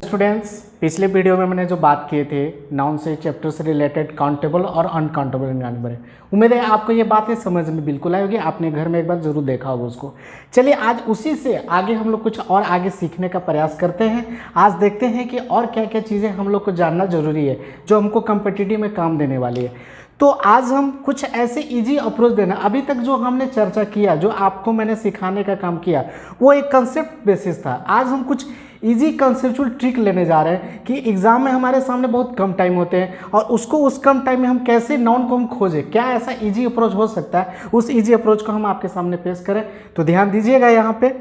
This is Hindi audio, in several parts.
स्टूडेंट्स, पिछले वीडियो में मैंने जो बात किए थे नाउन से चैप्टर से रिलेटेड काउंटेबल और अनकाउंटेबल नंबर है। उम्मीद है आपको ये बातें समझ में बिल्कुल आई होगी, आपने घर में एक बार जरूर देखा होगा उसको। चलिए आज उसी से आगे हम लोग कुछ और आगे सीखने का प्रयास करते हैं। आज देखते हैं कि और क्या क्या चीज़ें हम लोग को जानना जरूरी है जो हमको कॉम्पिटिटिव में काम देने वाली है। तो आज हम कुछ ऐसे इजी अप्रोच देना, अभी तक जो हमने चर्चा किया, जो आपको मैंने सिखाने का काम किया, वो एक कंसेप्ट बेसिस था। आज हम कुछ इजी कंसेप्चुअल ट्रिक लेने जा रहे हैं कि एग्जाम में हमारे सामने बहुत कम टाइम होते हैं और उसको उस कम टाइम में हम कैसे नाउन को हम खोजें, क्या ऐसा इजी अप्रोच हो सकता है, उस इजी अप्रोच को हम आपके सामने पेश करें। तो ध्यान दीजिएगा यहाँ पे।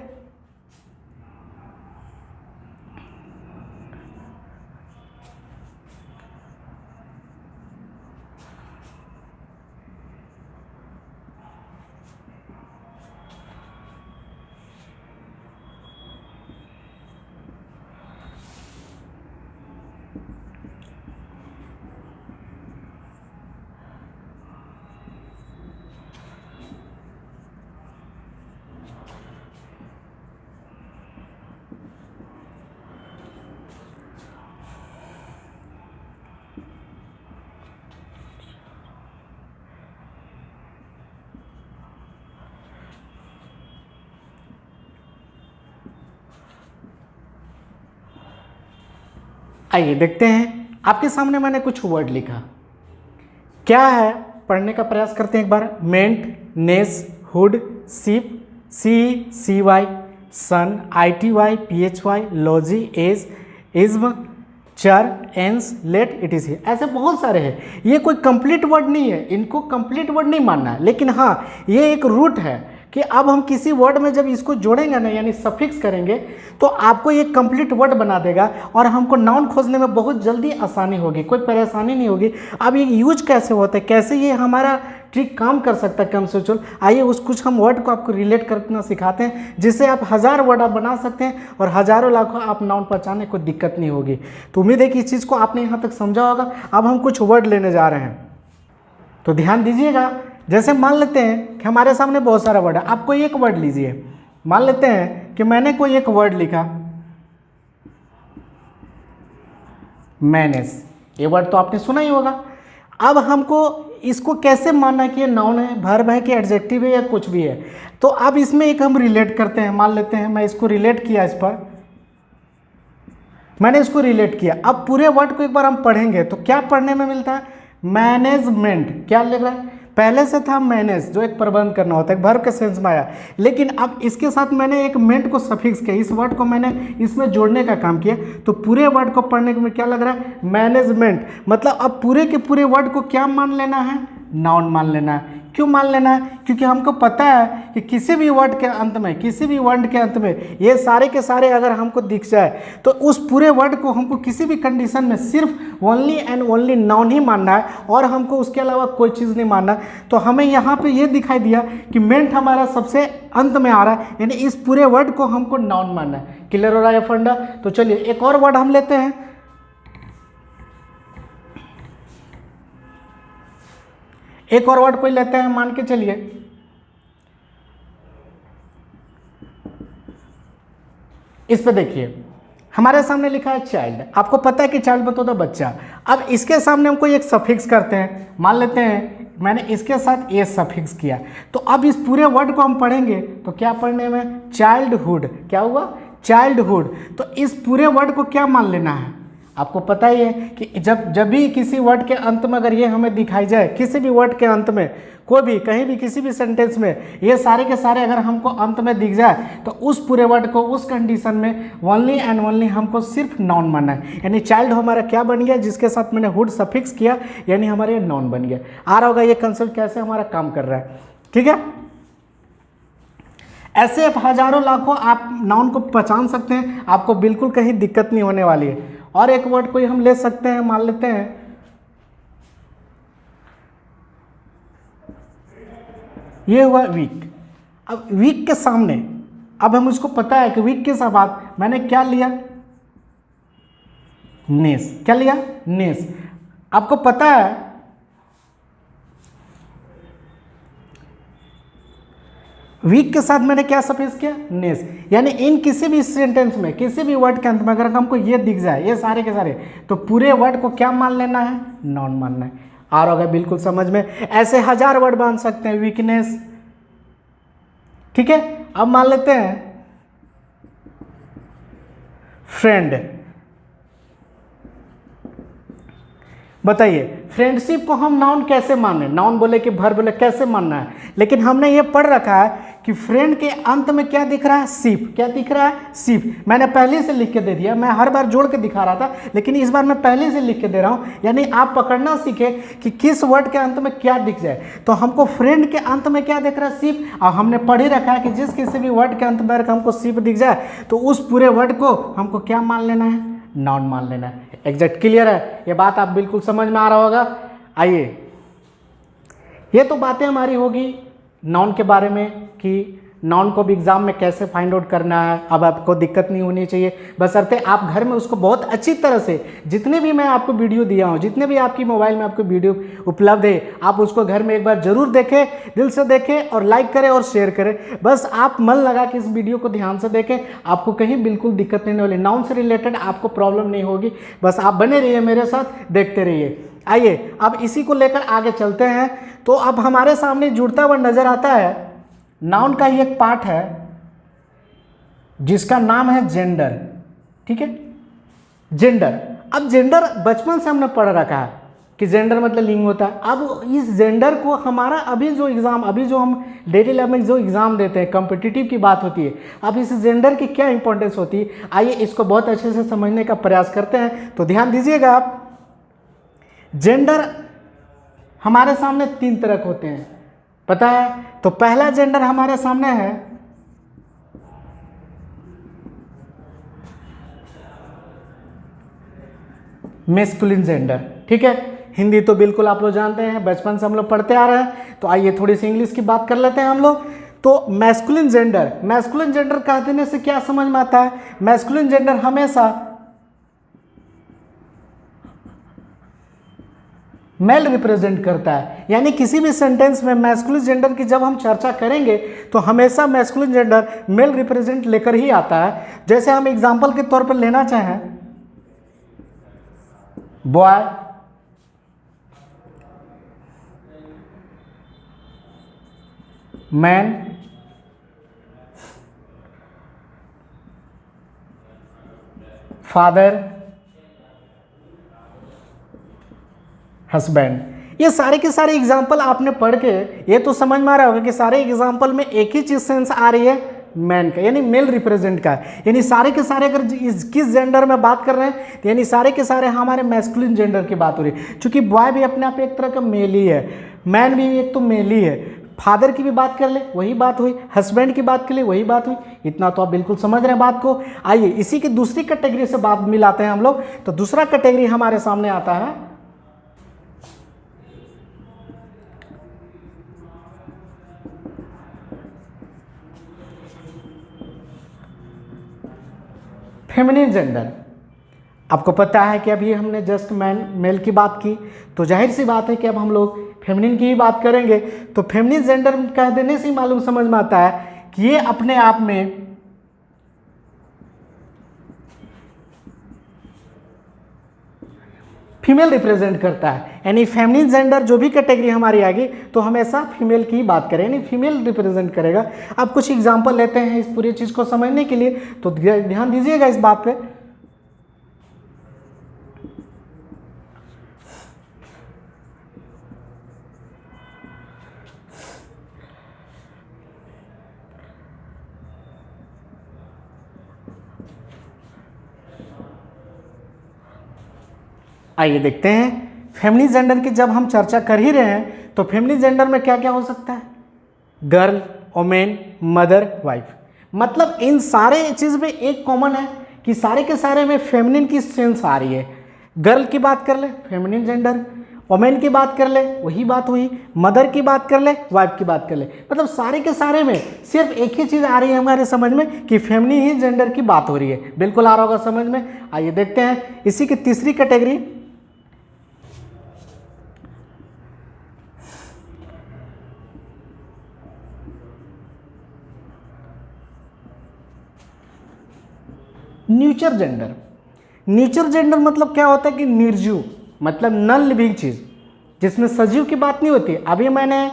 आइए देखते हैं, आपके सामने मैंने कुछ वर्ड लिखा, क्या है पढ़ने का प्रयास करते हैं एक बार। Ment, ness, hood, ship, C Y, sion, ITY, PHY, logy, age, ism, ture, ance, late, etc., ऐसे बहुत सारे हैं। ये कोई कंप्लीट वर्ड नहीं है, इनको कंप्लीट वर्ड नहीं मानना है, लेकिन हाँ ये एक रूट है कि अब हम किसी वर्ड में जब इसको जोड़ेंगे ना, यानी सफिक्स करेंगे, तो आपको ये कंप्लीट वर्ड बना देगा और हमको नाउन खोजने में बहुत जल्दी आसानी होगी, कोई परेशानी नहीं होगी। अब ये यूज कैसे होता है, कैसे ये हमारा ट्रिक काम कर सकता है कंसेप्चुअल, आइए उस कुछ हम वर्ड को आपको रिलेट करना सिखाते हैं, जिससे आप 1000 वर्ड आप बना सकते हैं और हजारों लाखों आप नाउन पहचानने कोई दिक्कत नहीं होगी। तो उम्मीद है कि इस चीज़ को आपने यहाँ तक समझा होगा। अब हम कुछ वर्ड लेने जा रहे हैं, तो ध्यान दीजिएगा। जैसे मान लेते हैं कि हमारे सामने बहुत सारा वर्ड है, आप कोई एक वर्ड लीजिए। मान लेते हैं कि मैंने कोई एक वर्ड लिखा, मैनेज। ये वर्ड तो आपने सुना ही होगा। अब हमको इसको कैसे मानना कि ये नाउन है, वर्ब है कि एडजेक्टिव है या कुछ भी है। तो अब इसमें एक हम रिलेट करते हैं। मान लेते हैं मैं इसको रिलेट किया, इस पर मैंने इसको रिलेट किया। अब पूरे वर्ड को एक बार हम पढ़ेंगे तो क्या पढ़ने में मिलता है, मैनेजमेंट। क्या लग रहा है, पहले से था मैनेज जो एक प्रबंध करना होता है, वर्ब के सेंस में आया, लेकिन अब इसके साथ मैंने एक मेंट को सफिक्स किया, इस वर्ड को मैंने इसमें जोड़ने का काम किया। तो पूरे वर्ड को पढ़ने में क्या लग रहा है, मैनेजमेंट। मतलब अब पूरे के पूरे वर्ड को क्या मान लेना है, नाउन मान लेना है। क्यों मान लेना है, क्योंकि हमको पता है कि किसी भी वर्ड के अंत में, किसी भी वर्ड के अंत में ये सारे के सारे अगर हमको दिख जाए तो उस पूरे वर्ड को हमको किसी भी कंडीशन में सिर्फ ओनली एंड ओनली नाउन ही मानना है और हमको उसके अलावा कोई चीज़ नहीं मानना है। तो हमें यहाँ पे ये दिखाई दिया कि मेंट हमारा सबसे अंत में आ रहा है, यानी इस पूरे वर्ड को हमको नाउन मानना है। क्लियर हो रहा है फंडा। तो चलिए एक और वर्ड हम लेते हैं, एक और वर्ड कोई लेते हैं, मान के चलिए इस पे देखिए, हमारे सामने लिखा है चाइल्ड। आपको पता है कि चाइल्ड मतलब होता है बच्चा। अब इसके सामने हम कोई एक सफिक्स करते हैं, मान लेते हैं मैंने इसके साथ ए सफिक्स किया। तो अब इस पूरे वर्ड को हम पढ़ेंगे तो क्या पढ़ने में, चाइल्डहुड। क्या हुआ, चाइल्डहुड। तो इस पूरे वर्ड को क्या मान लेना है, आपको पता ही है कि जब भी किसी वर्ड के अंत में अगर ये हमें दिखाई जाए, किसी भी वर्ड के अंत में, कोई भी कहीं भी किसी भी सेंटेंस में ये सारे के सारे अगर हमको अंत में दिख जाए तो उस पूरे वर्ड को उस कंडीशन में ओनली एंड ओनली हमको सिर्फ नाउन मानना है। यानी चाइल्ड हमारा क्या बन गया, जिसके साथ मैंने हुड सफिक्स किया, यानी हमारे नाउन बन गया। आ रहा होगा ये कंसेप्ट कैसे हमारा काम कर रहा है, ठीक है। ऐसे आप हजारों लाखों आप नाउन को पहचान सकते हैं, आपको बिल्कुल कहीं दिक्कत नहीं होने वाली है। और एक वर्ड कोई हम ले सकते हैं, मान लेते हैं ये हुआ वीक। अब वीक के सामने, अब हम उसको पता है कि वीक के साथ मैंने क्या लिया, नेस। क्या लिया, नेस। आपको पता है वीक के साथ मैंने क्या सफिक्स किया, नेस। यानी इन किसी भी सेंटेंस में किसी भी वर्ड के अंत में अगर हमको ये दिख जाए, ये सारे के सारे, तो पूरे वर्ड को क्या मान लेना है, नॉन मानना है। आ रहा होगा बिल्कुल समझ में। ऐसे 1000 वर्ड मान सकते हैं, वीकनेस, ठीक है। अब मान लेते हैं फ्रेंड। बताइए फ्रेंडशिप को हम नाउन कैसे माने, नाउन बोले कि भर बोले, कैसे मानना है। लेकिन हमने ये पढ़ रखा है कि फ्रेंड के अंत में क्या दिख रहा है, शिप। क्या दिख रहा है, शिप। मैंने पहले से लिख के दे दिया, मैं हर बार जोड़ के दिखा रहा था, लेकिन इस बार मैं पहले से लिख के दे रहा हूं। यानी आप पकड़ना सीखे कि किस वर्ड के अंत में क्या दिख जाए। तो हमको फ्रेंड के अंत में क्या दिख रहा है, शिप। और हमने पढ़ ही रखा है कि जिस किसी भी वर्ड के अंत में हमको शिप दिख जाए तो उस पूरे वर्ड को हमको क्या मान लेना है, नॉन मान लेना है। एग्जैक्ट क्लियर है, ये बात आप बिल्कुल समझ में आ रहा होगा। आइए, ये तो बातें हमारी होगी नाउन के बारे में कि नाउन को भी एग्जाम में कैसे फाइंड आउट करना है। अब आपको दिक्कत नहीं होनी चाहिए, बशर्ते आप घर में उसको बहुत अच्छी तरह से, जितने भी मैं आपको वीडियो दिया हूँ, जितने भी आपकी मोबाइल में आपको वीडियो उपलब्ध है, आप उसको घर में एक बार जरूर देखें, दिल से देखें और लाइक करें और शेयर करें। बस आप मन लगा के इस वीडियो को ध्यान से देखें, आपको कहीं बिल्कुल दिक्कत नहीं होने वाली। नाउन से रिलेटेड आपको प्रॉब्लम नहीं होगी। बस आप बने रहिए मेरे साथ, देखते रहिए। आइए अब इसी को लेकर आगे चलते हैं। तो अब हमारे सामने जुड़ता हुआ नजर आता है नाउन का ही एक पार्ट है जिसका नाम है जेंडर, ठीक है। जेंडर, अब जेंडर बचपन से हमने पढ़ रखा है कि जेंडर मतलब लिंग होता है। अब इस जेंडर को हमारा अभी जो एग्जाम, अभी जो हम डेली लाइफ में जो एग्जाम देते हैं, कॉम्पिटिटिव की बात होती है, अब इस जेंडर की क्या इंपॉर्टेंस होती है, आइए इसको बहुत अच्छे से समझने का प्रयास करते हैं। तो ध्यान दीजिएगा आप, जेंडर हमारे सामने 3 तरह के होते हैं, पता है। तो पहला जेंडर हमारे सामने है मैस्कुलिन जेंडर, ठीक है। हिंदी तो बिल्कुल आप लोग जानते हैं, बचपन से हम लोग पढ़ते आ रहे हैं। तो आइए थोड़ी सी इंग्लिश की बात कर लेते हैं हम लोग। तो मैस्कुलिन जेंडर, मैस्कुलिन जेंडर कह देने से क्या समझ में आता है, मैस्कुलिन जेंडर हमेशा मेल रिप्रेजेंट करता है। यानी किसी भी सेंटेंस में मैस्कुलिन जेंडर की जब हम चर्चा करेंगे तो हमेशा मैस्कुलिन जेंडर मेल रिप्रेजेंट लेकर ही आता है। जैसे हम एग्जांपल के तौर पर लेना चाहें, बॉय, मैन, फादर, हस्बैंड। ये सारे के सारे एग्जाम्पल आपने पढ़ के ये तो समझ में आ रहा होगा कि सारे एग्जाम्पल में एक ही चीज सेंस आ रही है, मैन का, यानी मेल रिप्रेजेंट का। यानी सारे के सारे अगर किस जेंडर में बात कर रहे हैं तो यानी सारे के सारे हमारे मैस्कुलिन जेंडर की बात हो रही है। चूंकि बॉय भी अपने आप एक तरह का मेल ही है, मैन भी एक तो मेल ही है, फादर की भी बात कर ले वही बात हुई, हस्बैंड की बात कर ले वही बात हुई। इतना तो आप बिल्कुल समझ रहे हैं बात को। आइए इसी की दूसरी कैटेगरी से बात मिलाते हैं हम लोग। तो दूसरा कैटेगरी हमारे सामने आता है फेमिनिन जेंडर। आपको पता है कि अभी हमने जस्ट मेल की बात की, तो जाहिर सी बात है कि अब हम लोग फेमिनिन की ही बात करेंगे। तो फेमिनिन जेंडर कह देने से ही मालूम समझ में आता है कि ये अपने आप में फीमेल रिप्रेजेंट करता है। यानी फेमिनिन जेंडर जो भी कैटेगरी हमारी आएगी तो हमेशा फीमेल की ही बात करें, यानी फीमेल रिप्रेजेंट करेगा। अब कुछ एग्जांपल लेते हैं इस पूरी चीज़ को समझने के लिए, तो ध्यान दीजिएगा इस बात पे। आइए देखते हैं फेमिनिन जेंडर की जब हम चर्चा कर ही रहे हैं तो फेमिनिन जेंडर में क्या क्या हो सकता है, गर्ल, वोमेन, मदर, वाइफ। मतलब इन सारे चीज़ में एक कॉमन है कि सारे के सारे में फेमिनिन की सेंस आ रही है। गर्ल की बात कर ले फेमिनिन जेंडर, वोमेन की बात कर ले वही बात हुई, मदर की बात कर ले, वाइफ की बात कर ले। मतलब सारे के सारे में सिर्फ एक ही चीज़ आ रही है हमारे समझ में कि फेमिनिन ही जेंडर की बात हो रही है। बिल्कुल आ रहा होगा समझ में। आइए देखते हैं इसी की तीसरी कैटेगरी, न्यूचर जेंडर, न्यूचर जेंडर मतलब क्या होता है कि निर्जीव, मतलब नॉन लिविंग चीज़, जिसमें सजीव की बात नहीं होती। अभी मैंने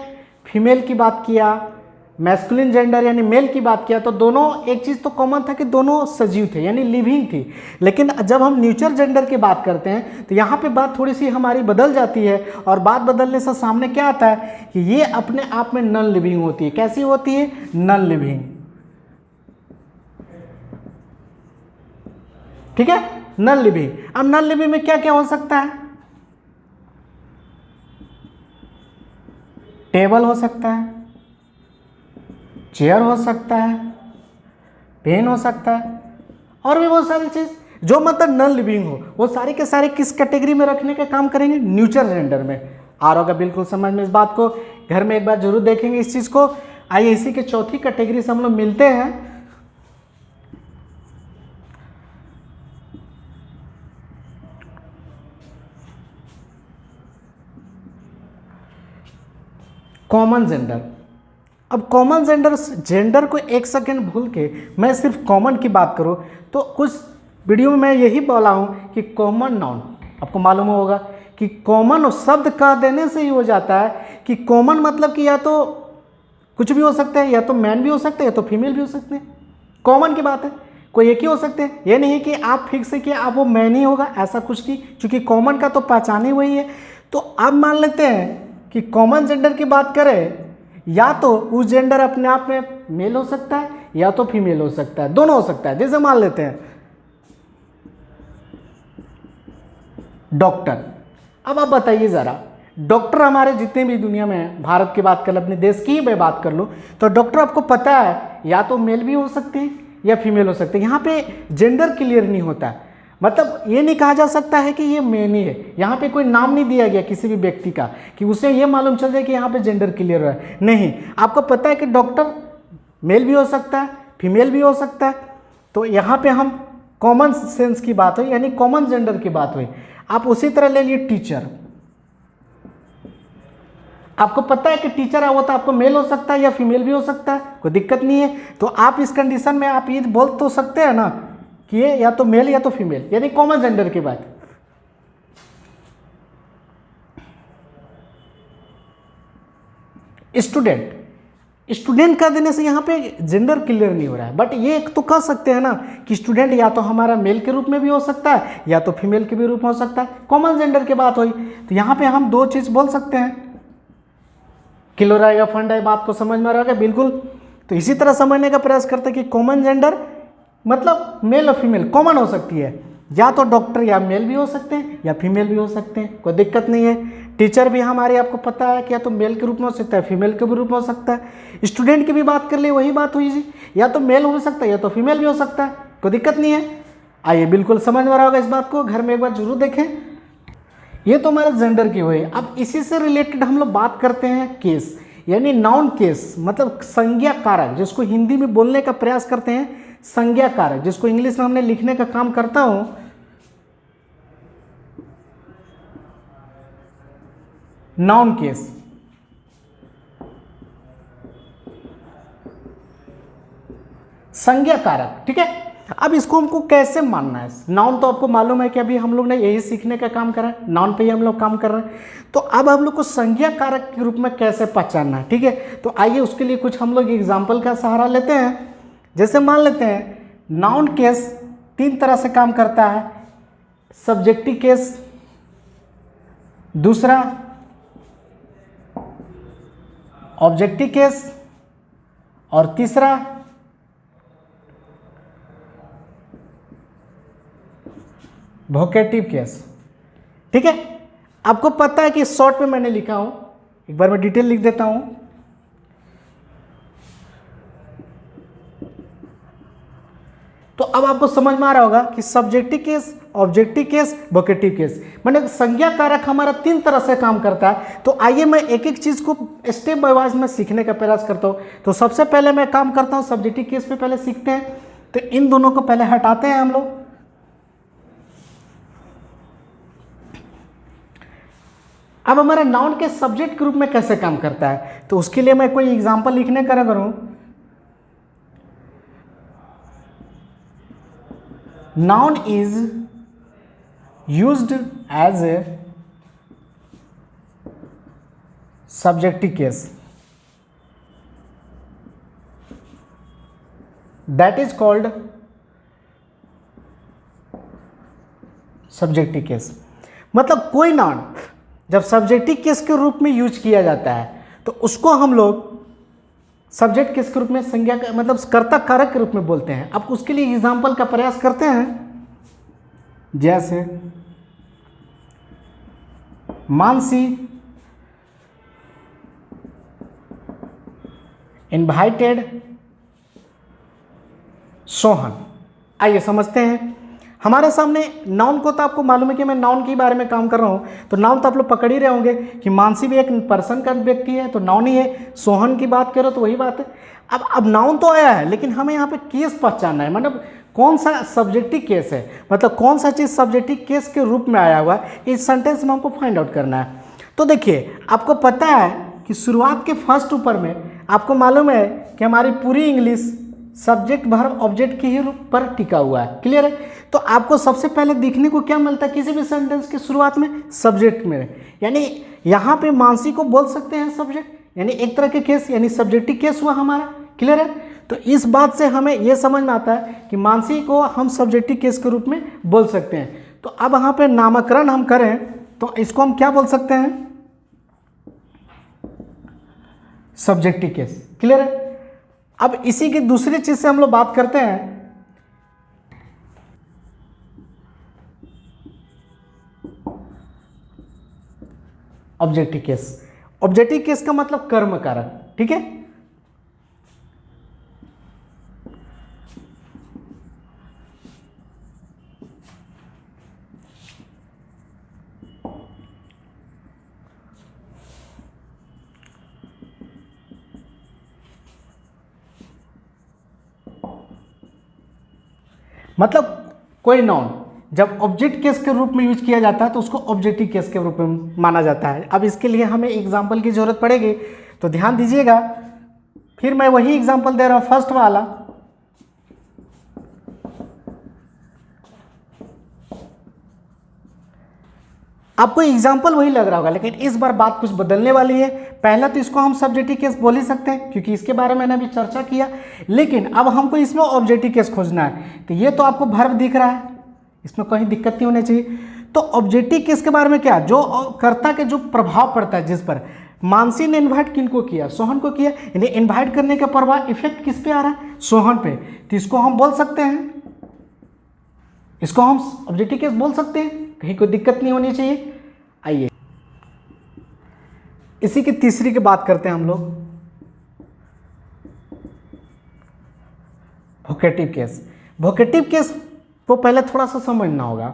फीमेल की बात किया, मैस्कुलिन जेंडर यानी मेल की बात किया, तो दोनों एक चीज़ तो कॉमन था कि दोनों सजीव थे यानी लिविंग थी। लेकिन जब हम न्यूचर जेंडर की बात करते हैं तो यहाँ पे बात थोड़ी सी हमारी बदल जाती है, और बात बदलने से सामने क्या आता है कि ये अपने आप में नॉन लिविंग होती है। कैसी होती है? Non living. ठीक है, नॉन लिविंग। अब नॉन लिविंग में क्या क्या हो सकता है? टेबल हो सकता है, चेयर हो सकता है, पेन हो सकता है, और भी बहुत सारी चीज जो मतलब नॉन लिविंग हो, वो सारे के सारे किस कैटेगरी में रखने का काम करेंगे? न्यूचर जेंडर में। आ रहा होगा बिल्कुल समझ में इस बात को, घर में एक बार जरूर देखेंगे इस चीज को। आइए इसी के चौथी कैटेगरी से हम लोग मिलते हैं। Common gender. अब कॉमन जेंडर को एक सेकेंड भूल के मैं सिर्फ कॉमन की बात करूं तो कुछ वीडियो में मैं यही बोला हूं कि कॉमन नाउन, आपको मालूम होगा कि कॉमन शब्द कह देने से ही हो जाता है कि कॉमन मतलब कि या तो कुछ भी हो सकता है, या तो मैन भी हो सकता है, या तो फीमेल भी हो सकते हैं। कॉमन की बात है, कोई एक ही हो सकते हैं। ये नहीं कि आप फिक्स है कि आप वो मैन ही होगा, ऐसा कुछ नहीं, क्योंकि कॉमन का तो पहचान ही वही है। तो अब मान लेते हैं कि कॉमन जेंडर की बात करें, या तो उस जेंडर अपने आप में मेल हो सकता है या तो फीमेल हो सकता है, दोनों हो सकता है। जैसे मान लेते हैं डॉक्टर। अब आप बताइए ज़रा, डॉक्टर हमारे जितने भी दुनिया में हैं, भारत की बात कर लो, अपने देश की ही मैं बात कर लूँ, तो डॉक्टर आपको पता है या तो मेल भी हो सकते हैं या फीमेल हो सकते हैं। यहाँ पे जेंडर क्लियर नहीं होता है, मतलब ये नहीं कहा जा सकता है कि ये मेन ही है। यहाँ पे कोई नाम नहीं दिया गया किसी भी व्यक्ति का कि उसे ये मालूम चल जाए कि यहाँ पे जेंडर क्लियर है, नहीं। आपको पता है कि डॉक्टर मेल भी हो सकता है, फीमेल भी हो सकता है। तो यहाँ पे हम कॉमन सेंस की बात हुई, यानी कॉमन जेंडर की बात हुई। आप उसी तरह ले लिए टीचर। आपको पता है कि टीचर है वो तो आपको मेल हो सकता है या फीमेल भी हो सकता है, कोई दिक्कत नहीं है। तो आप इस कंडीशन में आप ये बोल तो सकते हैं ना कि ये या तो मेल या तो फीमेल, यानी कॉमन जेंडर की बात। स्टूडेंट कर देने से यहाँ पे जेंडर क्लियर नहीं हो रहा है, बट ये एक तो कह सकते हैं ना कि स्टूडेंट या तो हमारा मेल के रूप में भी हो सकता है या तो फीमेल के भी रूप में हो सकता है। कॉमन जेंडर की बात हुई तो यहाँ पे हम दो चीज बोल सकते हैं। क्लियर आएगा, फंड है, बात को समझ में आ रहा है बिल्कुल। तो इसी तरह समझने का प्रयास करते हैं कि कॉमन जेंडर मतलब मेल और फीमेल कॉमन हो सकती है, या तो डॉक्टर या मेल भी हो सकते हैं या फीमेल भी हो सकते हैं, कोई दिक्कत नहीं है। टीचर भी हमारे आपको पता है कि या तो मेल के रूप में हो सकता है, फीमेल के भी रूप में हो सकता है। स्टूडेंट की भी बात कर ले, वही बात हुई जी, या तो मेल हो सकता है या तो फीमेल भी हो सकता है, कोई दिक्कत नहीं है। आइए बिल्कुल समझ में आ रहा होगा इस बात को, घर में एक बार जरूर देखें। ये तो हमारे जेंडर की हुई। अब इसी से रिलेटेड हम लोग बात करते हैं केस, यानी नाउन केस, मतलब संज्ञा कारक, जिसको हिंदी में बोलने का प्रयास करते हैं संज्ञा कारक, जिसको इंग्लिश में हमने लिखने का काम करता हूं। नाउन केस, संज्ञा कारक, ठीक है। अब इसको हमको कैसे मानना है? नाउन तो आपको मालूम है कि अभी हम लोग ने यही सीखने का काम करा है, नाउन पे ही हम लोग काम कर रहे हैं। तो अब हम लोग को संज्ञा कारक के रूप में कैसे पहचानना है, ठीक है। तो आइए उसके लिए कुछ हम लोग एग्जाम्पल का सहारा लेते हैं। जैसे मान लेते हैं नाउन केस तीन तरह से काम करता है, सब्जेक्टिव केस, दूसरा ऑब्जेक्टिव केस, और तीसरा वोकेटिव केस, ठीक है। आपको पता है कि शॉर्ट में मैंने लिखा हूं, एक बार मैं डिटेल लिख देता हूं। तो अब आपको समझ में आ रहा होगा कि subjective case, objective case, vocative case, मतलब संज्ञा कारक हमारा तीन तरह से काम करता है। तो आइए मैं एक एक चीज को स्टेप बाय वाइज में सीखने का प्रयास करता हूं। तो सबसे पहले मैं काम करता हूं सब्जेक्टिव केस पे, पहले सीखते हैं। तो इन दोनों को पहले हटाते हैं हम लोग। अब हमारा नाउन के सब्जेक्ट के रूप में कैसे काम करता है, तो उसके लिए मैं कोई एग्जांपल लिखने का करूं। Noun is used as a subjective case, that is called subjective case। मतलब कोई नाउन जब सब्जेक्टिव केस के रूप में यूज किया जाता है तो उसको हम लोग सब्जेक्ट केस के रूप में संज्ञा का मतलब कर्ता कारक के रूप में बोलते हैं। अब उसके लिए एग्जाम्पल का प्रयास करते हैं, जैसे मानसी इनवाइटेड सोहन। आइए समझते हैं। हमारे सामने नाउन को तो आपको मालूम है कि मैं नाउन के बारे में काम कर रहा हूं, तो नाउन तो आप लोग पकड़ ही रहे होंगे कि मानसी भी एक पर्सन का व्यक्ति है तो नाउन ही है, सोहन की बात करो तो वही बात है। अब नाउन तो आया है लेकिन हमें यहाँ पे केस पहचानना है, मतलब कौन सा सब्जेक्टिव केस है, मतलब कौन सा चीज़ सब्जेक्टिव केस के रूप में आया हुआ है, इस सेंटेंस में हमको फाइंड आउट करना है। तो देखिए आपको पता है कि शुरुआत के फर्स्ट ऊपर में आपको मालूम है कि हमारी पूरी इंग्लिश सब्जेक्ट वर्ब ऑब्जेक्ट के ही रूप पर टिका हुआ है। क्लियर है? तो आपको सबसे पहले देखने को क्या मिलता है किसी भी सेंटेंस की शुरुआत में? सब्जेक्ट में, यानी यहाँ पे मानसी को बोल सकते हैं सब्जेक्ट, यानी एक तरह के केस, यानी सब्जेक्टिव केस हुआ हमारा। क्लियर है? तो इस बात से हमें यह समझ में आता है कि मानसी को हम सब्जेक्टिव केस के रूप में बोल सकते हैं। तो अब यहाँ पे नामकरण हम करें तो इसको हम क्या बोल सकते हैं? Subjective case. क्लियर है? अब इसी की दूसरी चीज से हम लोग बात करते हैं, ऑब्जेक्टिव केस। ऑब्जेक्टिव केस का मतलब कर्म कारक। ठीक है? मतलब कोई नाउन जब ऑब्जेक्ट केस के रूप में यूज किया जाता है तो उसको ऑब्जेक्टिव केस के रूप में माना जाता है। अब इसके लिए हमें एग्जाम्पल की जरूरत पड़ेगी, तो ध्यान दीजिएगा। फिर मैं वही एग्जाम्पल दे रहा हूं, फर्स्ट वाला। आपको एग्जाम्पल वही लग रहा होगा लेकिन इस बार बात कुछ बदलने वाली है। पहला तो इसको हम सब्जेक्टिव केस बोल ही सकते हैं क्योंकि इसके बारे में मैंने अभी चर्चा किया, लेकिन अब हमको इसमें ऑब्जेक्टिव केस खोजना है। तो ये तो आपको वर्ब दिख रहा है, इसमें कोई दिक्कत नहीं होनी चाहिए। तो ऑब्जेक्टिव केस के बारे में क्या, जो कर्ता के जो प्रभाव पड़ता है, जिस पर मानसी ने इन्वाइट किनको किया? सोहन को किया, यानी इन्वाइट करने का प्रभाव इफेक्ट किस पे आ रहा है? सोहन पे। तो इसको हम बोल सकते हैं, इसको हम ऑब्जेक्टिव केस बोल सकते हैं, कहीं कोई दिक्कत नहीं होनी चाहिए। आइए इसी की तीसरी की बात करते हैं हम लोग, वोकेटिव केस। वोकेटिव केस को पहले थोड़ा सा समझना होगा।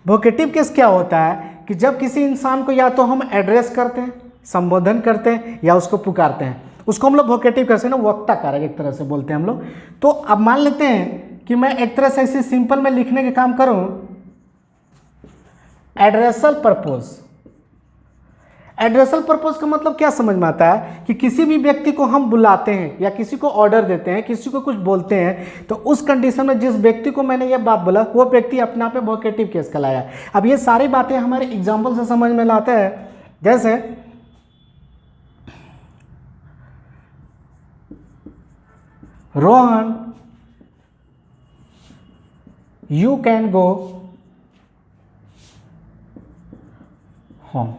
वोकेटिव केस क्या होता है कि जब किसी इंसान को या तो हम एड्रेस करते हैं, संबोधन करते हैं, या उसको पुकारते हैं, उसको हम लोग वोकेटिव केस है ना, वक्ता कारक एक तरह से बोलते हैं हम लोग। तो अब मान लेते हैं कि मैं एक तरह से ऐसे सिंपल में लिखने के काम करूं, एड्रेसल पर्पस। एड्रेसल पर्पस का मतलब क्या समझ में आता है कि किसी भी व्यक्ति को हम बुलाते हैं या किसी को ऑर्डर देते हैं, किसी को कुछ बोलते हैं, तो उस कंडीशन में जिस व्यक्ति को मैंने ये बात बोला वो व्यक्ति अपने आप में वोकेटिव केस कहलाया। अब ये सारी बातें हमारे एग्जाम्पल से समझ में लाते हैं, जैसे Rohan you can go home.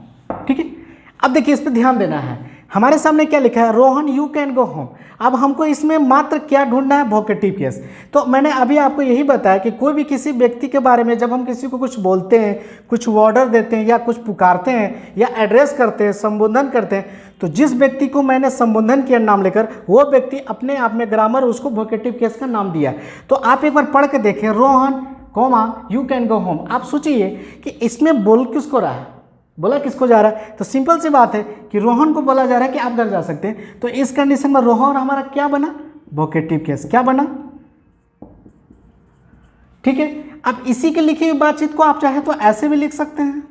ठीक है? अब देखिए इस पर ध्यान देना है, हमारे सामने क्या लिखा है? Rohan you can go home. अब हमको इसमें मात्र क्या ढूंढना है? Vocative case. तो मैंने अभी आपको यही बताया कि कोई भी किसी व्यक्ति के बारे में जब हम किसी को कुछ बोलते हैं, कुछ ऑर्डर देते हैं, या कुछ पुकारते हैं, या एड्रेस करते हैं, संबोधन करते हैं, तो जिस व्यक्ति को मैंने संबोधन किया नाम लेकर, वो व्यक्ति अपने आप में ग्रामर उसको वोकेटिव केस का नाम दिया। तो आप एक बार पढ़ के देखें, Rohan comma you can go home. आप सोचिए कि इसमें बोल किसको रहा है, बोला किसको जा रहा है? तो सिंपल सी बात है कि रोहन को बोला जा रहा है कि आप घर जा सकते हैं। तो इस कंडीशन में रोहन हमारा क्या बना? Vocative case. क्या बना? ठीक है? अब इसी के लिखी हुई बातचीत को आप चाहे तो ऐसे भी लिख सकते हैं,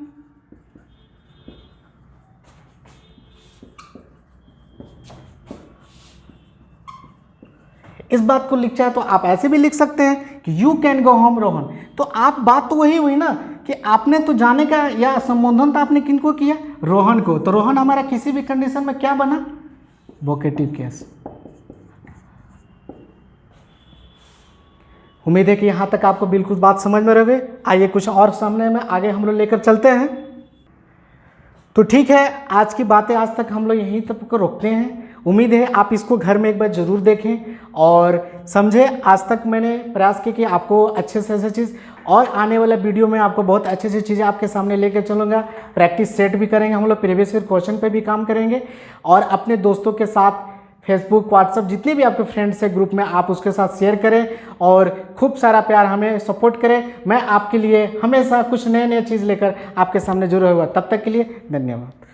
इस बात को लिख चाहे तो आप ऐसे भी लिख सकते हैं कि you can go home Rohan. तो आप बात तो वही हुई ना कि आपने तो जाने का या संबोधन तो आपने किनको किया, रोहन को। तो रोहन हमारा किसी भी कंडीशन में क्या बना, वोकेटिव केस। उम्मीद है कि यहाँ तक आपको बिल्कुल बात समझ में रह गई। आइए कुछ और सामने में आगे हम लोग लेकर चलते हैं। तो ठीक है, आज की बातें आज तक हम लोग यहीं तक को रोकते हैं। उम्मीद है आप इसको घर में एक बार ज़रूर देखें और समझें। आज तक मैंने प्रयास किया कि आपको अच्छे से अच्छी चीज़, और आने वाला वीडियो में आपको बहुत अच्छी अच्छी चीज़ें आपके सामने लेकर चलूँगा। प्रैक्टिस सेट भी करेंगे हम लोग, प्रीवियस ईयर क्वेश्चन पे भी काम करेंगे, और अपने दोस्तों के साथ फेसबुक, व्हाट्सएप, जितने भी आपके फ्रेंड्स हैं ग्रुप में, आप उसके साथ शेयर करें और खूब सारा प्यार हमें सपोर्ट करें। मैं आपके लिए हमेशा कुछ नए नए चीज़ लेकर आपके सामने जरूर होगा। तब तक के लिए धन्यवाद।